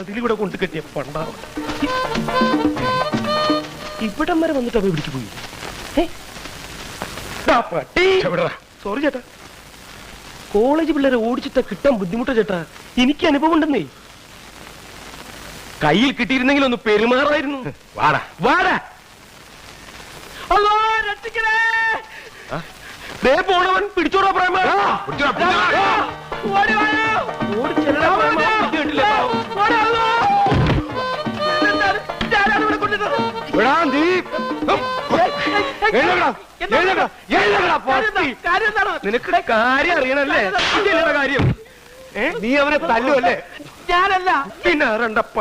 അതിലൂടെ കൊണ്ട് കെട്ടിയ പണ്ടാണ് ഇവിടം വരെ വന്നിട്ട് അവ പിടിച്ചു പോയി. സോറി ചേട്ടാ, കോളേജ് പിള്ളേരെ ഓടിച്ചിട്ടാ കിട്ടാൻ ബുദ്ധിമുട്ടാ ചേട്ടാ. എനിക്ക് അനുഭവം ഉണ്ടെന്നേ. കയ്യിൽ കിട്ടിയിരുന്നെങ്കിൽ ഒന്ന് പെരുമാറായിരുന്നു. വാടാ വാടാ. പോണവൻ പിടിച്ചോടാ പ്രേമ. നിനക്ക് കാര്യം അറിയണല്ലേ? കാര്യം നീ അവനെ തല്ലുവല്ലേ? ഞാനല്ല പിന്നെ രണ്ടപ്പ.